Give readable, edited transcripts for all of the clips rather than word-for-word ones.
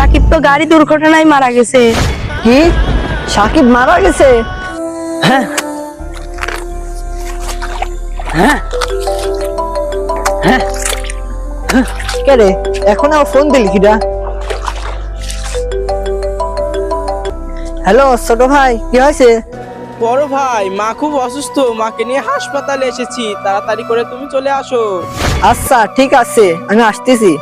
সাকিব তো গাড়ি দুর্ঘটনায় মারা গেছে। কি? সাকিব মারা গেছে? হ্যাঁ হ্যাঁ হ্যাঁ কে রে, এখন আর ফোন দিলি কিডা? হ্যালো ছোট ভাই, কি হয়েছে? বড় ভাই, মা খুব অসুস্থ, মাকে নিয়ে হাসপাতালে এসেছি, তাড়াতাড়ি করে তুমি চলে আসো। আচ্ছা ঠিক আছে, আমি আসতেছি।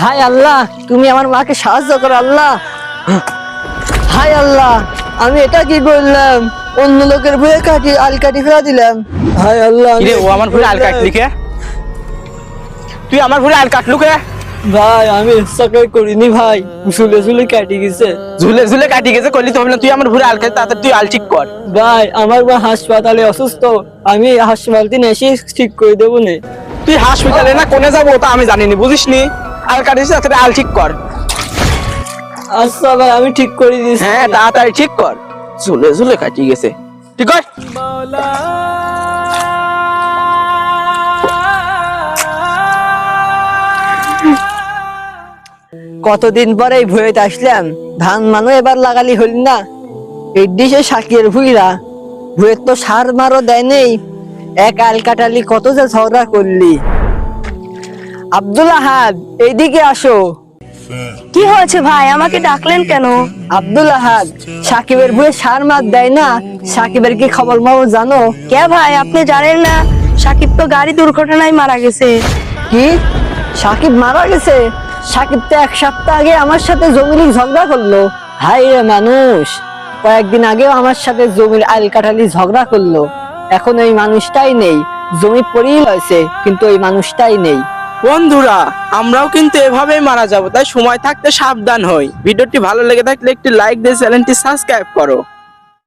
হায় আল্লাহ, তুমি আমার মাকে সাহায্য করো আল্লাহ। হায় আল্লাহ, আমি এটা কি করলাম? অন্য লোকের ভুয়ে কাটি ফেলা দিলাম। হায় আল্লাহ, কিরে, ও আমার ভুঁড়ি আল কাটলি কে? তুই আমার ভুঁড়ি আল কাটলু কে? ভাই আমি ইচ্ছা করে করিনি ভাই, ঝুলে ঝুলে কাটি গেছে। ঝুলে ঝুলে কাটি গেছে করলি তো হবে না, তুই আমার ভুঁড়ি আল কাটে, তাড়াতাড়ি তুই আল ঠিক কর। ভাই আমার মা হাসপাতালে অসুস্থ, আমি হাসপাতাল থেকে এসে ঠিক করে দেবো না। তুই হাসপাতালে না কোনে যাবো তা আমি জানিনি, বুঝিস নি? আল কাটিস, তাড়াতাড়ি আল ঠিক কর। আচ্ছা ভাই, আমি ঠিক করে দিচ্ছি। হ্যাঁ তাড়াতাড়ি ঠিক কর, ঝুলে ঝুলে কাটি গেছে, ঠিক কর। কতদিন পরে এই ভুঁইতে আসলাম, ধান মানু এবার লাগালি হল না। এই ডিশে শাকির ভুইরা ভুঁয়ের তো সার মারও দেয় নেই, এক আল কাটালি কত যে ঝগড়া করলি। আব্দুল আহাদ, এইদিকে আসো। কি হয়েছে ভাই, আমাকে ডাকলেন কেন? আব্দুল আহাদ, সাকিবের ভুঁয়ে সার মার দেয় না, সাকিবের কি খবর মাবর জানো? কে ভাই, আপনি জানেন না সাকিব তো গাড়ি দুর্ঘটনায় মারা গেছে। কি? সাকিব মারা গেছে? সাকিব তো এক সপ্তাহ আগে আমার সাথে জমির ঝগড়া করলো। হাই রে মানুষ, কয়েকদিন আগেও আমার সাথে জমির আইল কাটালি ঝগড়া করলো। এখন ওই মানুষটাই নেই, জমি পড়েই রয়েছে কিন্তু ওই মানুষটাই নেই। বন্ধুরা, আমরাও কিন্তু এভাবেই মারা যাব, তাই সময় থাকতে সাবধান হই। ভিডিওটি ভালো লেগে থাকলে একটি লাইক দিয়ে চ্যানেলটি সাবস্ক্রাইব করো।